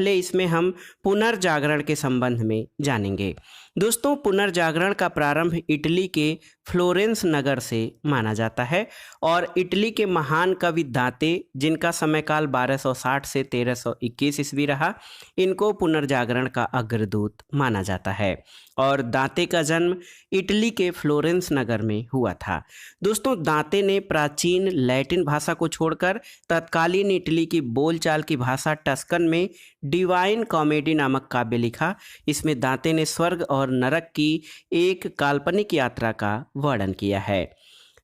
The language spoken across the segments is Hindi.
पहले इसमें हम पुनर्जागरण के संबंध में जानेंगे। दोस्तों, पुनर्जागरण का प्रारंभ इटली के फ्लोरेंस नगर से माना जाता है और इटली के महान कवि दांते, जिनका समयकाल 1260 से 1321 ईस्वी रहा, इनको पुनर्जागरण का अग्रदूत माना जाता है। और दांते का जन्म इटली के फ्लोरेंस नगर में हुआ था। दोस्तों, दांते ने प्राचीन लैटिन भाषा को छोड़कर तत्कालीन इटली की बोलचाल की भाषा टस्कन में डिवाइन कॉमेडी नामक काव्य लिखा। इसमें दांते ने स्वर्ग और नरक की एक काल्पनिक यात्रा का वर्णन किया है।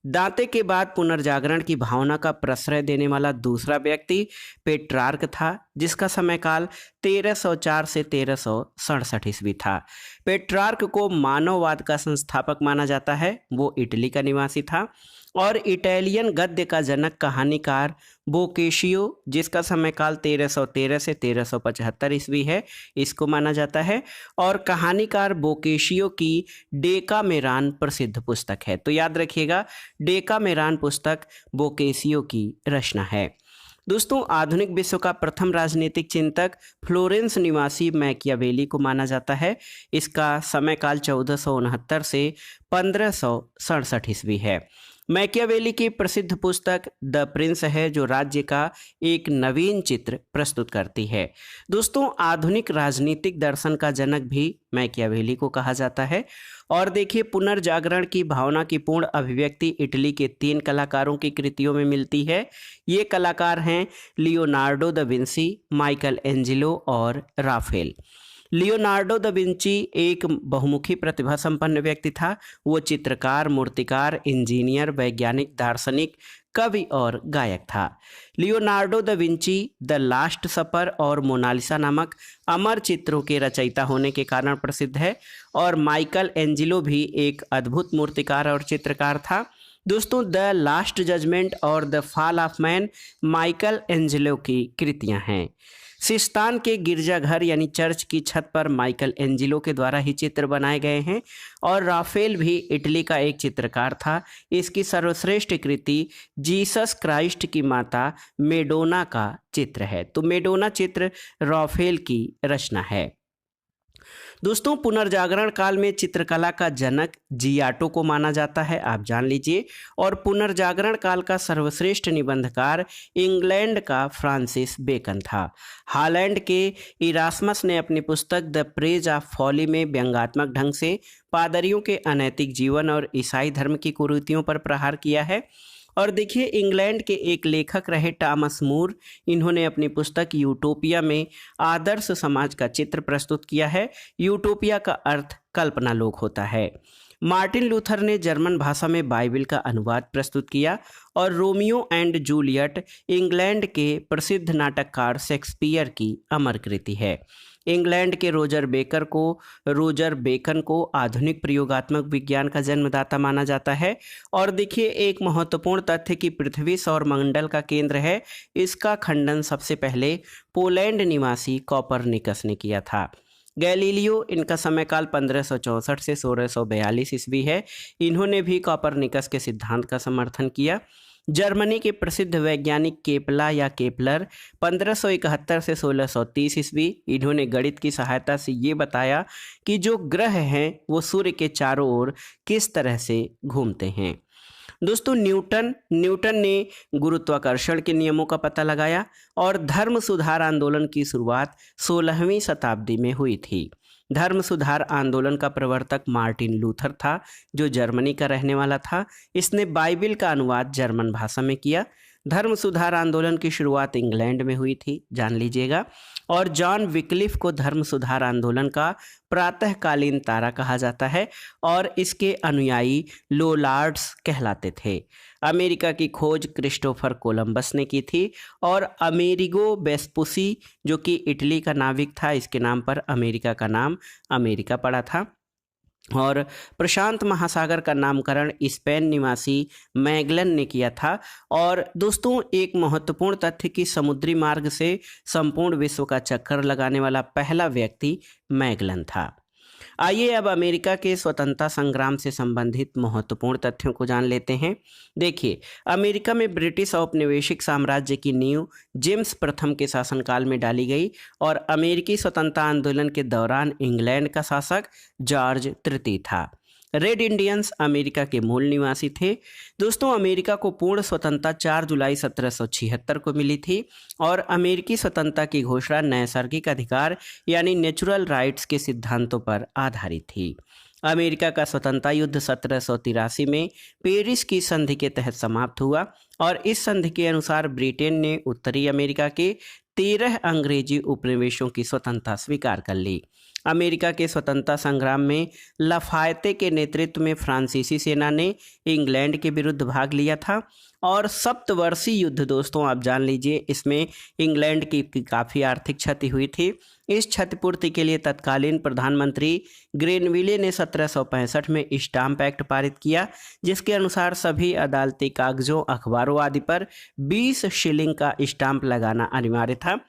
दांते के बाद पुनर्जागरण की भावना का प्रश्रय देने वाला दूसरा व्यक्ति पेट्रार्क था, जिसका समयकाल 1304 से 1367 ईस्वी था। पेट्रार्क को मानववाद का संस्थापक माना जाता है। वो इटली का निवासी था और इटालियन गद्य का जनक कहानीकार बोकेशियो, जिसका समयकाल 1313 से 1375 ईस्वी है, इसको माना जाता है। और कहानीकार बोकेशियो की डेकामेरॉन प्रसिद्ध पुस्तक है। तो याद रखिएगा, डेकामेरॉन पुस्तक बोकेशियो की रचना है। दोस्तों, आधुनिक विश्व का प्रथम राजनीतिक चिंतक फ्लोरेंस निवासी मैकियावेली को माना जाता है। इसका समयकाल 1469 से 1567 ईस्वी है। मैकियावेली की प्रसिद्ध पुस्तक द प्रिंस है, जो राज्य का एक नवीन चित्र प्रस्तुत करती है। दोस्तों, आधुनिक राजनीतिक दर्शन का जनक भी मैकियावेली को कहा जाता है। और देखिए, पुनर्जागरण की भावना की पूर्ण अभिव्यक्ति इटली के 3 कलाकारों की कृतियों में मिलती है। ये कलाकार हैं Leonardo da Vinci, Michael Angelo और राफेल। लियोनार्डो द विंची एक बहुमुखी प्रतिभा संपन्न व्यक्ति था। वो चित्रकार, मूर्तिकार, इंजीनियर, वैज्ञानिक, दार्शनिक, कवि और गायक था। Leonardo da Vinci the Last Supper और मोनालिसा नामक अमर चित्रों के रचयिता होने के कारण प्रसिद्ध है। और माइकल एंजेलो भी एक अद्भुत मूर्तिकार और चित्रकार था। दोस्तों, द लास्ट जजमेंट और the fall of man Michael Angelo की कृतियां हैं। सिस्तान के गिरजाघर यानी चर्च की छत पर माइकल एंजेलो के द्वारा ही चित्र बनाए गए हैं। और राफेल भी इटली का एक चित्रकार था। इसकी सर्वश्रेष्ठ कृति जीसस क्राइस्ट की माता मेडोना का चित्र है। तो मेडोना चित्र राफेल की रचना है। दोस्तों, पुनर्जागरण काल में चित्रकला का जनक जियाटो को माना जाता है, आप जान लीजिए। और पुनर्जागरण काल का सर्वश्रेष्ठ निबंधकार इंग्लैंड का फ्रांसिस बेकन था। हॉलैंड के इरास्मस ने अपनी पुस्तक द प्रेज ऑफ फॉली में व्यंग्यात्मक ढंग से पादरियों के अनैतिक जीवन और ईसाई धर्म की कुरीतियों पर प्रहार किया है। और देखिए, इंग्लैंड के एक लेखक रहे टॉमस मूर, इन्होंने अपनी पुस्तक यूटोपिया में आदर्श समाज का चित्र प्रस्तुत किया है। यूटोपिया का अर्थ कल्पना लोक होता है। मार्टिन लूथर ने जर्मन भाषा में बाइबिल का अनुवाद प्रस्तुत किया। और रोमियो एंड जूलियट इंग्लैंड के प्रसिद्ध नाटककार शेक्सपियर की अमर कृति है। इंग्लैंड के रोजर बेकन को आधुनिक प्रयोगात्मक विज्ञान का जन्मदाता माना जाता है। और देखिए, एक महत्वपूर्ण तथ्य कि पृथ्वी सौर मंडल का केंद्र है, इसका खंडन सबसे पहले पोलैंड निवासी कोपरनिकस ने किया था। गैलीलियो, इनका समयकाल 1564 से 1642 ईस्वी है। इन्होंने भी कोपरनिकस के सिद्धांत का समर्थन किया। जर्मनी के प्रसिद्ध वैज्ञानिक केपला या केपलर 1571 से 1630 ईस्वी, इन्होंने गणित की सहायता से ये बताया कि जो ग्रह हैं वो सूर्य के चारों ओर किस तरह से घूमते हैं। दोस्तों, न्यूटन ने गुरुत्वाकर्षण के नियमों का पता लगाया। और धर्म सुधार आंदोलन की शुरुआत 16वीं शताब्दी में हुई थी। धर्म सुधार आंदोलन का प्रवर्तक मार्टिन लूथर था, जो जर्मनी का रहने वाला था। इसने बाइबिल का अनुवाद जर्मन भाषा में किया। धर्म सुधार आंदोलन की शुरुआत इंग्लैंड में हुई थी, जान लीजिएगा। और जॉन विक्लिफ को धर्म सुधार आंदोलन का प्रातःकालीन तारा कहा जाता है और इसके अनुयायी लोलार्ड्स कहलाते थे। अमेरिका की खोज क्रिस्टोफर कोलंबस ने की थी। और अमेरिगो वेस्पुसी, जो कि इटली का नाविक था, इसके नाम पर अमेरिका का नाम अमेरिका पड़ा था। और प्रशांत महासागर का नामकरण स्पेन निवासी मैगलन ने किया था। और दोस्तों, एक महत्वपूर्ण तथ्य कि समुद्री मार्ग से संपूर्ण विश्व का चक्कर लगाने वाला पहला व्यक्ति मैगलन था। आइए अब अमेरिका के स्वतंत्रता संग्राम से संबंधित महत्वपूर्ण तथ्यों को जान लेते हैं। देखिए, अमेरिका में ब्रिटिश औपनिवेशिक साम्राज्य की नींव जेम्स प्रथम के शासनकाल में डाली गई और अमेरिकी स्वतंत्रता आंदोलन के दौरान इंग्लैंड का शासक जॉर्ज तृतीय था। रेड इंडियंस अमेरिका के मूल निवासी थे। दोस्तों, अमेरिका को पूर्ण स्वतंत्रता 4 जुलाई 1776 को मिली थी और अमेरिकी स्वतंत्रता की घोषणा नैसर्गिक अधिकार यानी नेचुरल राइट्स के सिद्धांतों पर आधारित थी। अमेरिका का स्वतंत्रता युद्ध 1783 में पेरिस की संधि के तहत समाप्त हुआ और इस संधि के अनुसार ब्रिटेन ने उत्तरी अमेरिका के 13 अंग्रेजी उपनिवेशों की स्वतंत्रता स्वीकार कर ली। अमेरिका के स्वतंत्रता संग्राम में लाफायते के नेतृत्व में फ्रांसीसी सेना ने इंग्लैंड के विरुद्ध भाग लिया था और सप्तवर्षीय युद्ध, दोस्तों आप जान लीजिए, इसमें इंग्लैंड की काफ़ी आर्थिक क्षति हुई थी। इस क्षतिपूर्ति के लिए तत्कालीन प्रधानमंत्री ग्रेनविले ने 1765 में स्टाम्प एक्ट पारित किया, जिसके अनुसार सभी अदालती कागजों, अखबारों आदि पर 20 शिलिंग का स्टाम्प लगाना अनिवार्य था।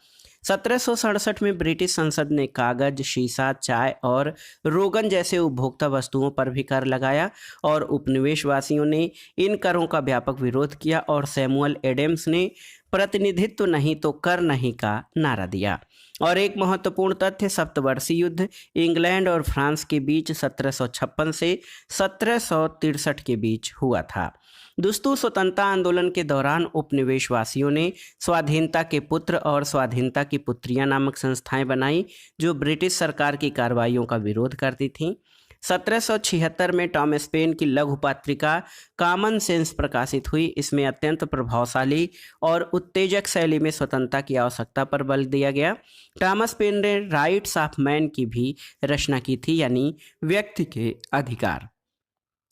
1767 में ब्रिटिश संसद ने कागज, शीशा, चाय और रोगन जैसे उपभोक्ता वस्तुओं पर भी कर लगाया और उपनिवेशवासियों ने इन करों का व्यापक विरोध किया और सैमुअल एडम्स ने प्रतिनिधित्व नहीं तो कर नहीं का नारा दिया। और एक महत्वपूर्ण तथ्य, सप्तवर्षीय युद्ध इंग्लैंड और फ्रांस के बीच 1756 से 1763 के बीच हुआ था। दोस्तों, स्वतंत्रता आंदोलन के दौरान उपनिवेशवासियों ने स्वाधीनता के पुत्र और स्वाधीनता की पुत्रियां नामक संस्थाएं बनाई जो ब्रिटिश सरकार की कार्रवाइयों का विरोध करती थीं। 1776 में टॉमस पेन की लघु पत्रिका कॉमन सेंस प्रकाशित हुई। इसमें अत्यंत प्रभावशाली और उत्तेजक शैली में स्वतंत्रता की आवश्यकता पर बल दिया गया। टॉमस पेन ने राइट्स ऑफ मैन की भी रचना की थी, यानी व्यक्ति के अधिकार।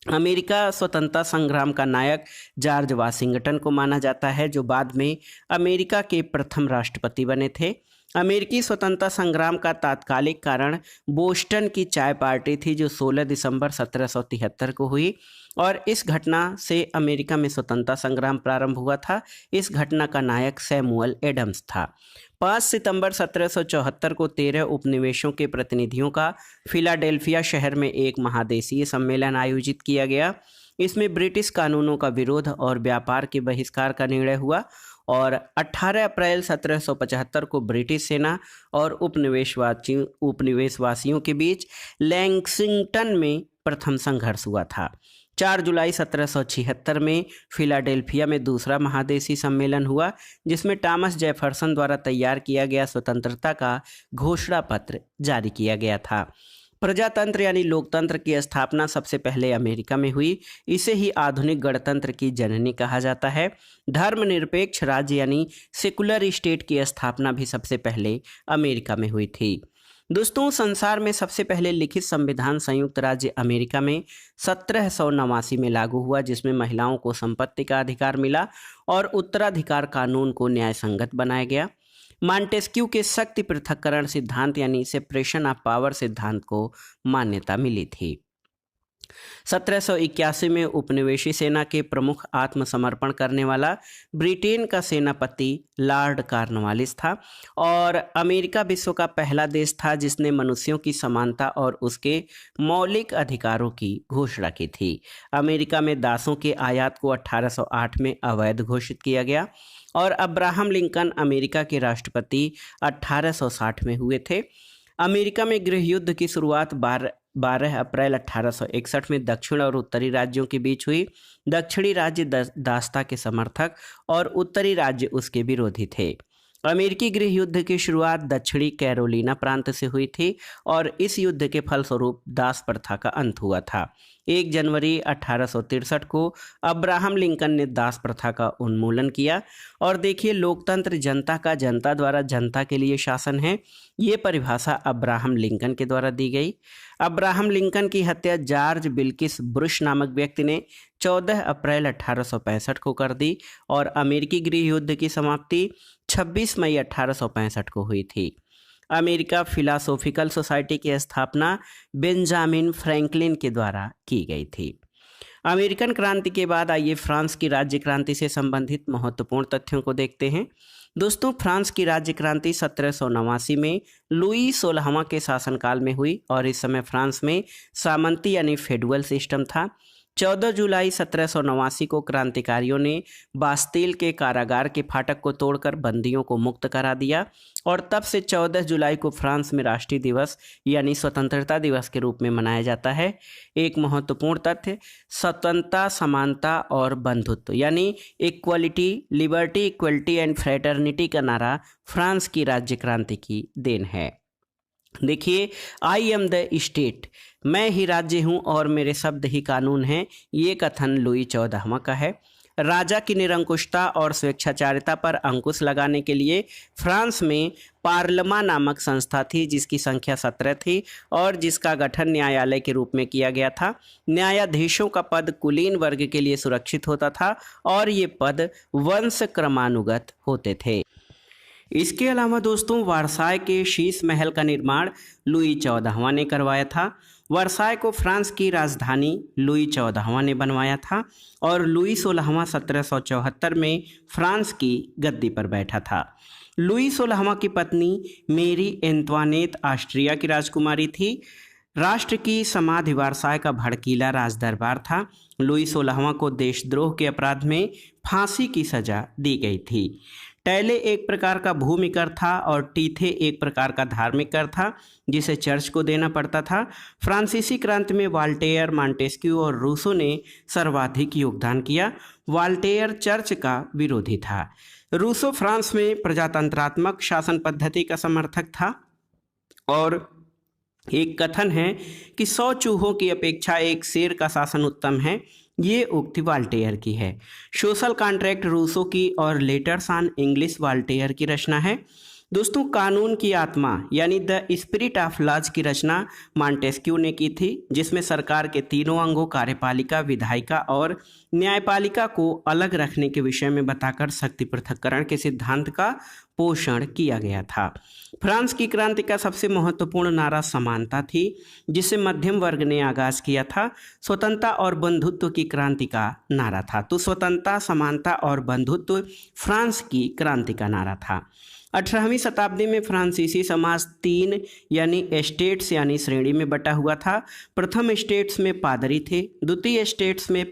अमेरिका स्वतंत्रता संग्राम का नायक जॉर्ज वाशिंगटन को माना जाता है, जो बाद में अमेरिका के प्रथम राष्ट्रपति बने थे। अमेरिकी स्वतंत्रता संग्राम का तात्कालिक कारण बोस्टन की चाय पार्टी थी, जो 16 दिसंबर 1773 को हुई और इस घटना से अमेरिका में स्वतंत्रता संग्राम प्रारंभ हुआ था। इस घटना का नायक सैमुअल एडम्स था। 5 सितंबर 1774 को 13 उपनिवेशों के प्रतिनिधियों का फिलाडेल्फिया शहर में एक महादेशीय सम्मेलन आयोजित किया गया। इसमें ब्रिटिश कानूनों का विरोध और व्यापार के बहिष्कार का निर्णय हुआ और 18 अप्रैल 1775 को ब्रिटिश सेना और उपनिवेशवासियों के बीच लैक्सिंगटन में प्रथम संघर्ष हुआ था। 4 जुलाई 1776 में फिलाडेल्फिया में दूसरा महादेशी सम्मेलन हुआ, जिसमें टॉमस जेफरसन द्वारा तैयार किया गया स्वतंत्रता का घोषणा पत्र जारी किया गया था। प्रजातंत्र यानी लोकतंत्र की स्थापना सबसे पहले अमेरिका में हुई। इसे ही आधुनिक गणतंत्र की जननी कहा जाता है। धर्मनिरपेक्ष राज्य यानी सेकुलर स्टेट की स्थापना भी सबसे पहले अमेरिका में हुई थी। दोस्तों, संसार में सबसे पहले लिखित संविधान संयुक्त राज्य अमेरिका में 1789 में लागू हुआ, जिसमें महिलाओं को संपत्ति का अधिकार मिला और उत्तराधिकार कानून को न्यायसंगत बनाया गया। मॉन्टेस्क्यू के शक्ति पृथक्करण सिद्धांत यानी सेपरेशन ऑफ पावर सिद्धांत को मान्यता मिली थी। 1781 में उपनिवेशी सेना के प्रमुख आत्मसमर्पण करने वाला ब्रिटेन का सेनापति लॉर्ड कॉर्नवालिस था और अमेरिका विश्व का पहला देश था जिसने मनुष्यों की समानता और उसके मौलिक अधिकारों की घोषणा की थी। अमेरिका में दासों के आयात को 1808 में अवैध घोषित किया गया और अब्राहम लिंकन अमेरिका के राष्ट्रपति 1860 में हुए थे। अमेरिका में गृह युद्ध की शुरुआत 12 अप्रैल 1861 में दक्षिण और उत्तरी राज्यों के बीच हुई। दक्षिणी राज्य दासता के समर्थक और उत्तरी राज्य उसके विरोधी थे। अमेरिकी गृह युद्ध की शुरुआत दक्षिणी कैरोलिना प्रांत से हुई थी और इस युद्ध के फलस्वरूप दास प्रथा का अंत हुआ था। 1 जनवरी 1863 को अब्राहम लिंकन ने दास प्रथा का उन्मूलन किया। और देखिए, लोकतंत्र जनता का, जनता द्वारा जनता के लिए शासन है, ये परिभाषा अब्राहम लिंकन के द्वारा दी गई। अब्राहम लिंकन की हत्या जॉर्ज बिल्किस ब्रुश नामक व्यक्ति ने 14 अप्रैल 1865 को कर दी और अमेरिकी गृह युद्ध की समाप्ति 26 मई 1865 को हुई थी। अमेरिका फिलासॉफिकल सोसाइटी की स्थापना बेंजामिन फ्रैंकलिन के द्वारा की गई थी। अमेरिकन क्रांति के बाद आइए फ्रांस की राज्य क्रांति से संबंधित महत्वपूर्ण तथ्यों को देखते हैं। दोस्तों, फ्रांस की राज्य क्रांति 1789 में लुई 16वां के शासनकाल में हुई और इस समय फ्रांस में सामंती यानी फेडुअल सिस्टम था। 14 जुलाई 1789 को क्रांतिकारियों ने बास्तील के कारागार के फाटक को तोड़कर बंदियों को मुक्त करा दिया और तब से 14 जुलाई को फ्रांस में राष्ट्रीय दिवस यानी स्वतंत्रता दिवस के रूप में मनाया जाता है। एक महत्वपूर्ण तथ्य, स्वतंत्रता, समानता और बंधुत्व यानी equality, liberty, equality and fraternity का नारा फ्रांस की राज्य क्रांति की देन है। देखिए, आई एम द स्टेट, मैं ही राज्य हूँ और मेरे शब्द ही कानून हैं, ये कथन लुई 14वां का है। राजा की निरंकुशता और स्वेच्छाचारिता पर अंकुश लगाने के लिए फ्रांस में पार्लमा नामक संस्था थी जिसकी संख्या 17 थी और जिसका गठन न्यायालय के रूप में किया गया था। न्यायाधीशों का पद कुलीन वर्ग के लिए सुरक्षित होता था और ये पद वंश क्रमानुगत होते थे। इसके अलावा दोस्तों, वर्साय के शीश महल का निर्माण लुई 14वां ने करवाया था। वर्साय को फ्रांस की राजधानी लुई 14वां ने बनवाया था और लुई 16वां 1774 में फ्रांस की गद्दी पर बैठा था। लुई 16वां की पत्नी मेरी एंतवानेत ऑस्ट्रिया की राजकुमारी थी। राष्ट्र की समाधि वर्साय का भड़कीला राजदरबार था। लुई 16वां को देशद्रोह के अपराध में फांसी की सजा दी गई थी। टैले एक प्रकार का भूमि कर था और टीथे एक प्रकार का धार्मिक कर था जिसे चर्च को देना पड़ता था। फ्रांसीसी क्रांति में वाल्टेयर, मॉन्टेस्क्यू और रूसो ने सर्वाधिक योगदान किया। वाल्टेयर चर्च का विरोधी था। रूसो फ्रांस में प्रजातंत्रात्मक शासन पद्धति का समर्थक था और एक कथन है कि 100 चूहों की अपेक्षा एक शेर का शासन उत्तम है। ये उक्ति वाल्टेयर की है। सोशल कॉन्ट्रैक्ट रूसो की और लेटर्स ऑन इंग्लिश वाल्टेयर की रचना है। दोस्तों, कानून की आत्मा यानी द स्पिरिट ऑफ लॉज की रचना मॉन्टेस्क्यू ने की थी, जिसमें सरकार के तीनों अंगों कार्यपालिका, विधायिका और न्यायपालिका को अलग रखने के विषय में बताकर शक्ति पृथक्करण के सिद्धांत का पोषण किया गया था। फ्रांस की क्रांति का सबसे महत्वपूर्ण नारा समानता थी, जिसे मध्यम वर्ग ने आगाज किया था। स्वतंत्रता और बंधुत्व की क्रांति का नारा था। तो स्वतंत्रता, समानता और बंधुत्व फ्रांस की क्रांति का नारा था। 18वीं शताब्दी में फ्रांसीसी समाज 3 यानी एस्टेट्स यानी श्रेणी में बटा हुआ था। प्रथम स्टेट्स में पादरी थे, द्वितीय स्टेट्स में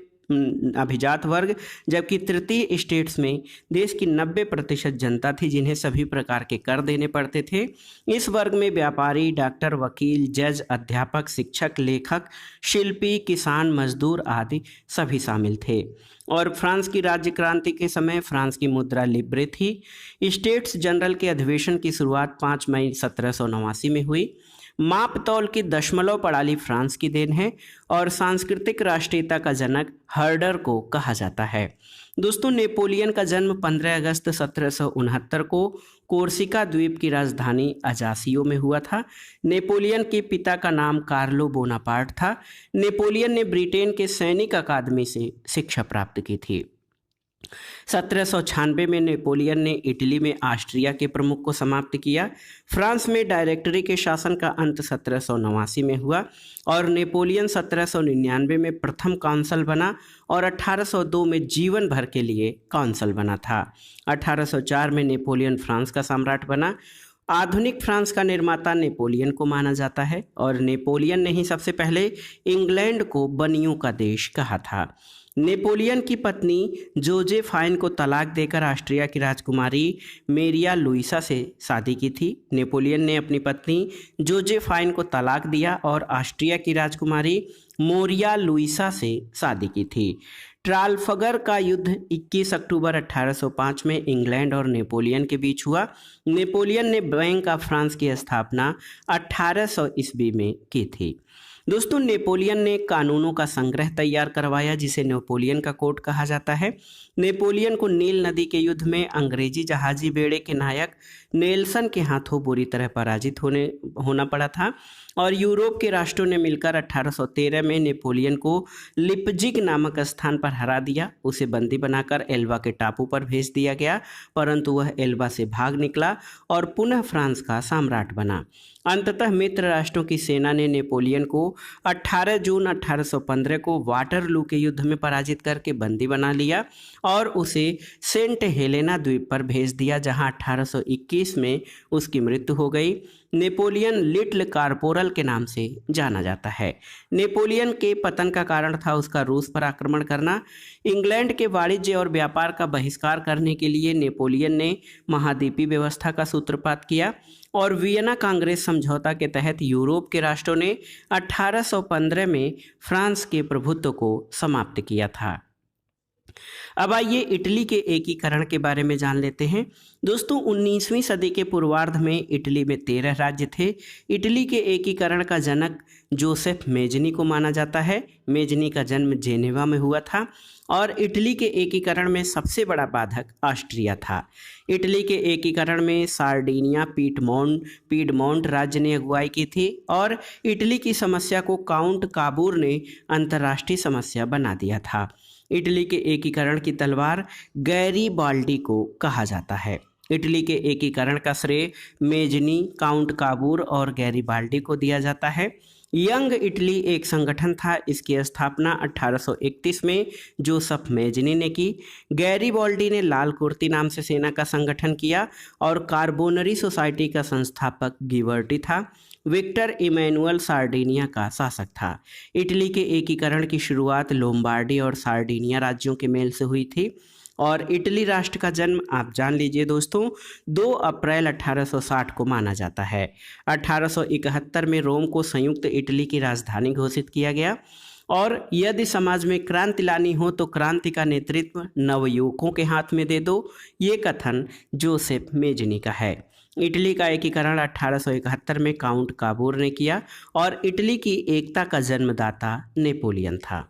अभिजात वर्ग, जबकि तृतीय स्टेट्स में देश की 90% जनता थी जिन्हें सभी प्रकार के कर देने पड़ते थे। इस वर्ग में व्यापारी, डॉक्टर, वकील, जज, अध्यापक, शिक्षक, लेखक, शिल्पी, किसान, मजदूर आदि सभी शामिल थे। और फ्रांस की राज्य क्रांति के समय फ्रांस की मुद्रा लिब्रे थी। स्टेट्स जनरल के अधिवेशन की शुरुआत 5 मई 1789 में हुई। माप तौल की दशमलव प्रणाली फ्रांस की देन है और सांस्कृतिक राष्ट्रीयता का जनक हर्डर को कहा जाता है। दोस्तों, नेपोलियन का जन्म 15 अगस्त 1769 को कोर्सिका द्वीप की राजधानी अजासियो में हुआ था। नेपोलियन के पिता का नाम कार्लो बोनापार्ट था। नेपोलियन ने ब्रिटेन के सैनिक अकादमी से शिक्षा प्राप्त की थी। 1796 में नेपोलियन ने इटली में ऑस्ट्रिया के प्रमुख को समाप्त किया। फ्रांस में डायरेक्टरी के शासन का अंत 1789 में हुआ और नेपोलियन 1799 में प्रथम काउंसिल बना और 1802 में जीवन भर के लिए काउंसिल बना था। 1804 में नेपोलियन फ्रांस का सम्राट बना। आधुनिक फ्रांस का निर्माता नेपोलियन को माना जाता है और नेपोलियन ने ही सबसे पहले इंग्लैंड को बनियों का देश कहा था। नेपोलियन की पत्नी जोजेफाइन को तलाक देकर ऑस्ट्रिया की राजकुमारी मेरिया लुइसा से शादी की थी। नेपोलियन ने अपनी पत्नी जोजेफाइन को तलाक दिया और ऑस्ट्रिया की राजकुमारी मोरिया लुइसा से शादी की थी। ट्राफल्गर का युद्ध 21 अक्टूबर 1805 में इंग्लैंड और नेपोलियन के बीच हुआ। नेपोलियन ने बैंक ऑफ फ्रांस की स्थापना 1800 ईस्वी में की थी। दोस्तों, नेपोलियन ने कानूनों का संग्रह तैयार करवाया जिसे नेपोलियन का कोड कहा जाता है। नेपोलियन को नील नदी के युद्ध में अंग्रेजी जहाजी बेड़े के नायक नेल्सन के हाथों बुरी तरह पराजित होना पड़ा था और यूरोप के राष्ट्रों ने मिलकर 1813 में नेपोलियन को लिपजिग नामक स्थान पर हरा दिया। उसे बंदी बनाकर एल्बा के टापू पर भेज दिया गया, परंतु वह एल्बा से भाग निकला और पुनः फ्रांस का सम्राट बना। अंततः मित्र राष्ट्रों की सेना ने नेपोलियन को 18 जून 1815 को वाटरलू के युद्ध में पराजित करके बंदी बना लिया और उसे सेंट हेलेना द्वीप पर भेज दिया, जहां 1821 में उसकी मृत्यु हो गई। नेपोलियन लिटिल कारपोरल के नाम से जाना जाता है। नेपोलियन के पतन का कारण था उसका रूस पर आक्रमण करना। इंग्लैंड के वाणिज्य और व्यापार का बहिष्कार करने के लिए नेपोलियन ने महाद्वीपीय व्यवस्था का सूत्रपात किया और वियना कांग्रेस समझौता के तहत यूरोप के राष्ट्रों ने 1815 में फ्रांस के प्रभुत्व को समाप्त किया था। अब आइए इटली के एकीकरण के बारे में जान लेते हैं। दोस्तों 19वीं सदी के पूर्वार्ध में इटली में 13 राज्य थे। इटली के एकीकरण का जनक जोसेफ मेजनी को माना जाता है। मेजनी का जन्म जेनेवा में हुआ था और इटली के एकीकरण में सबसे बड़ा बाधक ऑस्ट्रिया था। इटली के एकीकरण में सार्डिनिया पीडमोंट राज्य ने अगुवाई की थी और इटली की समस्या को काउंट काबूर ने अंतर्राष्ट्रीय समस्या बना दिया था। इटली के एकीकरण की तलवार गैरीबाल्डी को कहा जाता है। इटली के एकीकरण का श्रेय मेजनी, काउंट काबूर और गैरीबाल्डी को दिया जाता है। यंग इटली एक संगठन था। इसकी स्थापना 1831 में जोसेफ मेजनी ने की। गैरीबाल्डी ने लाल कुर्ती नाम से सेना का संगठन किया और कार्बोनरी सोसाइटी का संस्थापक गिबर्टी था। विक्टर इमैनुअल सार्डिनिया का शासक था। इटली के एकीकरण की शुरुआत लोम्बार्डी और सार्डिनिया राज्यों के मेल से हुई थी और इटली राष्ट्र का जन्म आप जान लीजिए दोस्तों 2 अप्रैल 1860 को माना जाता है। 1871 में रोम को संयुक्त इटली की राजधानी घोषित किया गया और यदि समाज में क्रांति लानी हो तो क्रांति का नेतृत्व नवयुवकों के हाथ में दे दो, ये कथन जोसेफ मेजनी का है। इटली का एकीकरण 1871 में काउंट काबूर ने किया और इटली की एकता का जन्मदाता नेपोलियन था।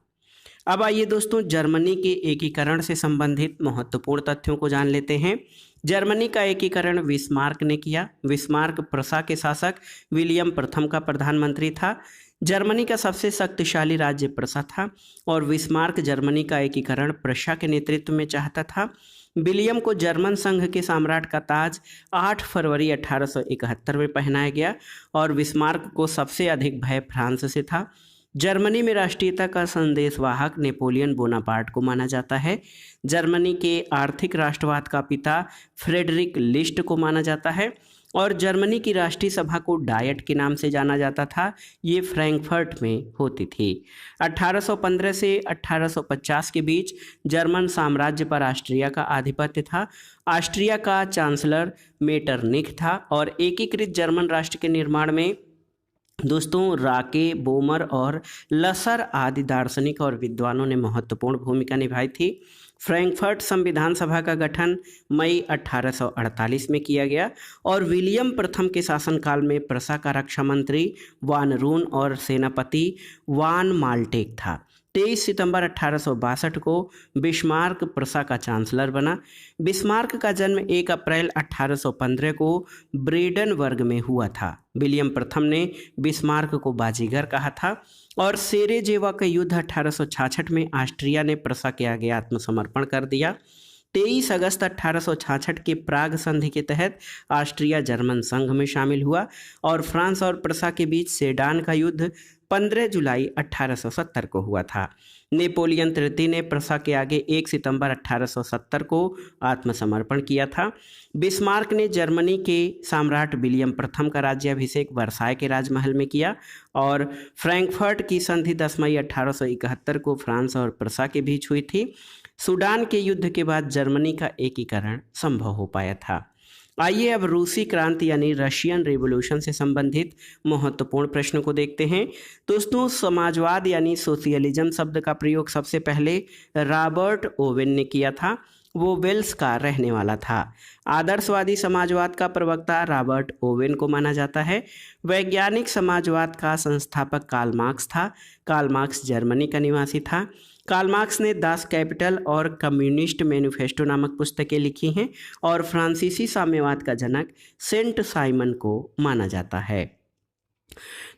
अब आइए दोस्तों जर्मनी के एकीकरण से संबंधित महत्वपूर्ण तथ्यों को जान लेते हैं। जर्मनी का एकीकरण बिस्मार्क ने किया। बिस्मार्क प्रसा के शासक विलियम प्रथम का प्रधानमंत्री था। जर्मनी का सबसे शक्तिशाली राज्य प्रसा था और बिस्मार्क जर्मनी का एकीकरण प्रसा के नेतृत्व में चाहता था। विलियम को जर्मन संघ के सम्राट का ताज 8 फरवरी 1871 में पहनाया गया और बिस्मार्क को सबसे अधिक भय फ्रांस से था। जर्मनी में राष्ट्रीयता का संदेशवाहक नेपोलियन बोनापार्ट को माना जाता है। जर्मनी के आर्थिक राष्ट्रवाद का पिता फ्रेडरिक लिस्ट को माना जाता है और जर्मनी की राष्ट्रीय सभा को डायट के नाम से जाना जाता था। ये फ्रैंकफर्ट में होती थी। 1815 से 1850 के बीच जर्मन साम्राज्य पर ऑस्ट्रिया का आधिपत्य था। ऑस्ट्रिया का चांसलर मेटरनिख था और एकीकृत जर्मन राष्ट्र के निर्माण में दोस्तों राके, बोमर और लसर आदि दार्शनिक और विद्वानों ने महत्वपूर्ण भूमिका निभाई थी। फ्रैंकफर्ट संविधान सभा का गठन मई 1848 में किया गया और विलियम प्रथम के शासनकाल में प्रसा का रक्षा मंत्री वान रून और सेनापति वान माल्टेक था। 23 सितंबर 1862 को बिस्मार्क प्रसा का चांसलर बना। बिस्मार्क का जन्म 1 अप्रैल 1815 को ब्रेडनबर्ग में हुआ था। विलियम प्रथम ने बिस्मार्क को बाजीगर कहा था और सेरेजेवा का युद्ध 1866 में ऑस्ट्रिया ने प्रसा के आगे आत्मसमर्पण कर दिया। 23 अगस्त 1866 के प्राग संधि के तहत ऑस्ट्रिया जर्मन संघ में शामिल हुआ और फ्रांस और प्रसा के बीच सेडान का युद्ध 15 जुलाई 1870 को हुआ था। नेपोलियन तृतीय ने प्रसा के आगे 1 सितंबर 1870 को आत्मसमर्पण किया था। बिस्मार्क ने जर्मनी के सम्राट विलियम प्रथम का राज्याभिषेक वर्साय के राजमहल में किया और फ्रैंकफर्ट की संधि 10 मई 1871 को फ्रांस और प्रसा के बीच हुई थी। सूडान के युद्ध के बाद जर्मनी का एकीकरण संभव हो पाया था। आइए अब रूसी क्रांति यानी रशियन रिवॉल्यूशन से संबंधित महत्वपूर्ण प्रश्न को देखते हैं। दोस्तों समाजवाद यानी सोशलिज्म शब्द का प्रयोग सबसे पहले रॉबर्ट ओवेन ने किया था। वो वेल्स का रहने वाला था। आदर्शवादी समाजवाद का प्रवक्ता रॉबर्ट ओवेन को माना जाता है। वैज्ञानिक समाजवाद का संस्थापक कार्ल मार्क्स था। कार्ल मार्क्स जर्मनी का निवासी था। कार्ल मार्क्स ने दास कैपिटल और कम्युनिस्ट मैनिफेस्टो नामक पुस्तकें लिखी हैं और फ्रांसीसी साम्यवाद का जनक सेंट साइमन को माना जाता है।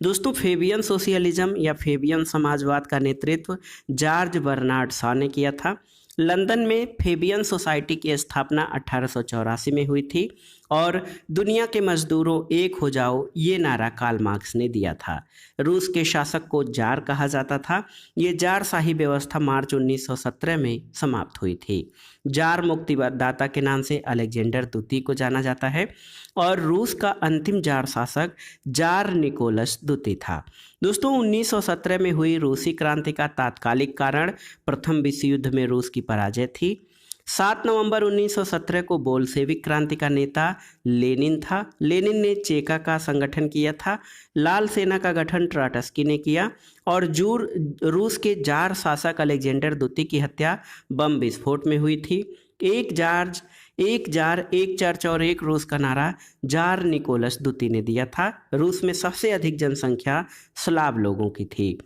दोस्तों फेबियन सोशलिज्म या फेबियन समाजवाद का नेतृत्व जॉर्ज बर्नार्ड शॉ ने किया था। लंदन में फेबियन सोसाइटी की स्थापना 1884 में हुई थी और दुनिया के मजदूरों एक हो जाओ, ये नारा कार्ल मार्क्स ने दिया था। रूस के शासक को जार कहा जाता था। ये जारशाही व्यवस्था मार्च 1917 में समाप्त हुई थी। जार मुक्तिदाता के नाम से अलेक्जेंडर द्वितीय को जाना जाता है और रूस का अंतिम जार शासक जार निकोलस द्वितीय था। दोस्तों 1917 में हुई रूसी क्रांति का तात्कालिक कारण प्रथम विश्व युद्ध में रूस की पराजय थी। 7 नवंबर 1917 को बोल्शेविक क्रांति का नेता लेनिन था। लेनिन ने चेका का संगठन किया था। लाल सेना का गठन ट्राटस्की ने किया और रूस के जार शासक अलेक्जेंडर द्वितीय की हत्या बम विस्फोट में हुई थी। एक जार एक चर्च और एक रूस का नारा जार निकोलस द्वितीय ने दिया था। रूस में सबसे अधिक जनसंख्या स्लाव लोगों की थी।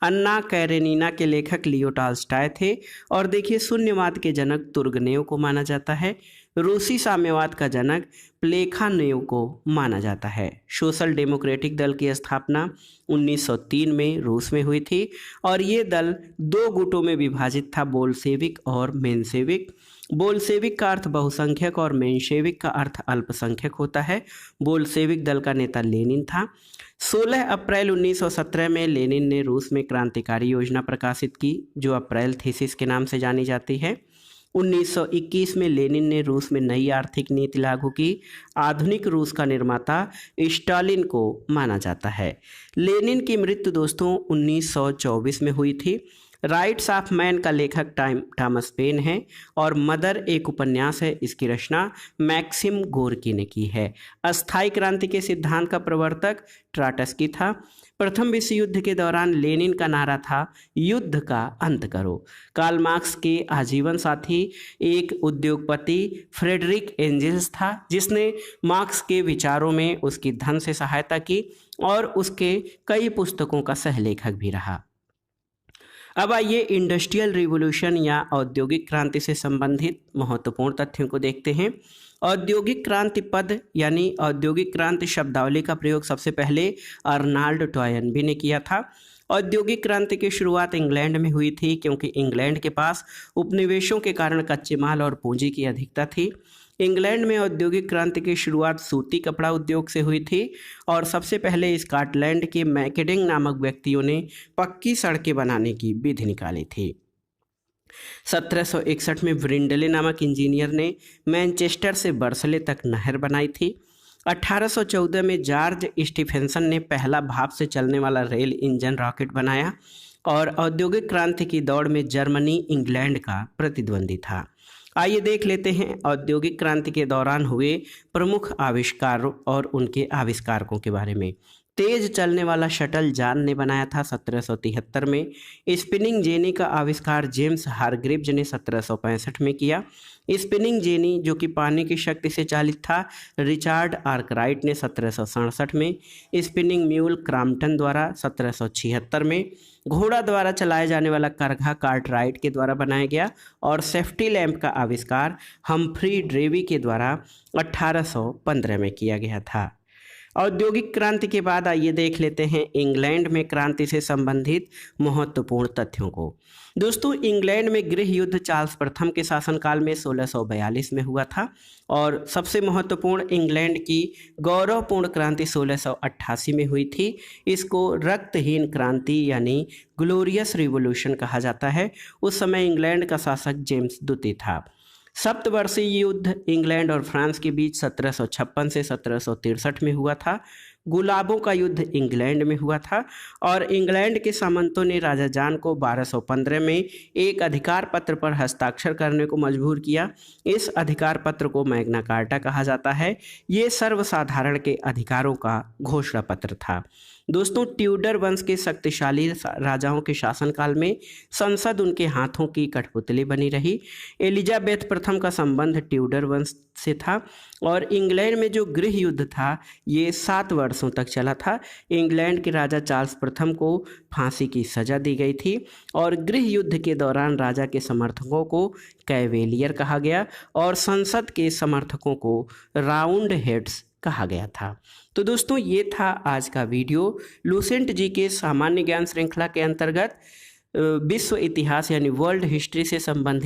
अन्ना कैरेनिना के लेखक लियो टॉल्स्टॉय थे और देखिए शून्यवाद के जनक तुर्गनेव को माना जाता है। रूसी साम्यवाद का जनक प्लेखानेव को माना जाता है। सोशल डेमोक्रेटिक दल की स्थापना 1903 में रूस में हुई थी और ये दल दो गुटों में विभाजित था, बोल्शेविक और मेंशेविक। बोल्शेविक का अर्थ बहुसंख्यक और मेंशेविक का अर्थ अल्पसंख्यक होता है। बोल्शेविक दल का नेता लेनिन था। 16 अप्रैल 1917 में लेनिन ने रूस में क्रांतिकारी योजना प्रकाशित की जो अप्रैल थीसिस के नाम से जानी जाती है। 1921 में लेनिन ने रूस में नई आर्थिक नीति लागू की। आधुनिक रूस का निर्माता स्टालिन को माना जाता है। लेनिन की मृत्यु दोस्तों 1924 में हुई थी। राइट्स ऑफ मैन का लेखक थॉमस पेन है और मदर एक उपन्यास है, इसकी रचना मैक्सिम गोर्की ने की है। अस्थायी क्रांति के सिद्धांत का प्रवर्तक ट्राटस्की था। प्रथम विश्व युद्ध के दौरान लेनिन का नारा था युद्ध का अंत करो। कार्ल मार्क्स के आजीवन साथी एक उद्योगपति फ्रेडरिक एंजेल्स था जिसने मार्क्स के विचारों में उसकी धन से सहायता की और उसके कई पुस्तकों का सहलेखक भी रहा। अब आइए इंडस्ट्रियल रिवॉल्यूशन या औद्योगिक क्रांति से संबंधित महत्वपूर्ण तथ्यों को देखते हैं। औद्योगिक क्रांति पद यानी औद्योगिक क्रांति शब्दावली का प्रयोग सबसे पहले अर्नाल्ड टॉयनबी ने किया था। औद्योगिक क्रांति की शुरुआत इंग्लैंड में हुई थी क्योंकि इंग्लैंड के पास उपनिवेशों के कारण कच्चे माल और पूंजी की अधिकता थी। इंग्लैंड में औद्योगिक क्रांति की शुरुआत सूती कपड़ा उद्योग से हुई थी और सबसे पहले स्कॉटलैंड के मैकेडिंग नामक व्यक्तियों ने पक्की सड़कें बनाने की विधि निकाली थी। 1761 में ब्रिंडले नामक इंजीनियर ने मैनचेस्टर से बर्सले तक नहर बनाई थी। 1814 में जॉर्ज स्टीफेंसन ने पहला भाप से चलने वाला रेल इंजन रॉकेट बनाया और औद्योगिक क्रांति की दौड़ में जर्मनी इंग्लैंड का प्रतिद्वंदी था। आइए देख लेते हैं औद्योगिक क्रांति के दौरान हुए प्रमुख आविष्कार और उनके आविष्कारकों के बारे में। तेज चलने वाला शटल जॉन ने बनाया था 1773 में। स्पिनिंग जेनी का आविष्कार जेम्स हारग्रीव्स ने 1765 में किया। स्पिनिंग जेनी जो कि पानी की शक्ति से चालित था, रिचार्ड आर्कराइट ने 1767 में। स्पिनिंग म्यूल क्रॉम्पटन द्वारा 1776 में। घोड़ा द्वारा चलाया जाने वाला करघा कार्टराइट के द्वारा बनाया गया और सेफ्टी लैंप का आविष्कार हम्फ्री डेवी के द्वारा 1815 में किया गया था। औद्योगिक क्रांति के बाद आइए देख लेते हैं इंग्लैंड में क्रांति से संबंधित महत्वपूर्ण तथ्यों को। दोस्तों इंग्लैंड में गृह युद्ध चार्ल्स प्रथम के शासनकाल में 1642 में हुआ था और सबसे महत्वपूर्ण इंग्लैंड की गौरवपूर्ण क्रांति 1688 में हुई थी। इसको रक्तहीन क्रांति यानी ग्लोरियस रिवॉल्यूशन कहा जाता है। उस समय इंग्लैंड का शासक जेम्स द्वितीय था। सप्तवर्षीय युद्ध इंग्लैंड और फ्रांस के बीच 1756 से 1763 में हुआ था। गुलाबों का युद्ध इंग्लैंड में हुआ था और इंग्लैंड के सामंतों ने राजा जॉन को 1215 में एक अधिकार पत्र पर हस्ताक्षर करने को मजबूर किया। इस अधिकार पत्र को मैग्ना कार्टा कहा जाता है। ये सर्वसाधारण के अधिकारों का घोषणा पत्र था। दोस्तों ट्यूडर वंश के शक्तिशाली राजाओं के शासनकाल में संसद उनके हाथों की कठपुतली बनी रही। एलिजाबेथ प्रथम का संबंध ट्यूडर वंश से था और इंग्लैंड में जो गृह युद्ध था ये 7 वर्षों तक चला था। इंग्लैंड के राजा चार्ल्स प्रथम को फांसी की सजा दी गई थी और गृह युद्ध के दौरान राजा के समर्थकों को कैवेलियर कहा गया और संसद के समर्थकों को राउंड हेड्स कहा गया था। तो दोस्तों ये था आज का वीडियो लुसेंट जी के सामान्य ज्ञान श्रृंखला के अंतर्गत विश्व इतिहास यानी वर्ल्ड हिस्ट्री से संबंधित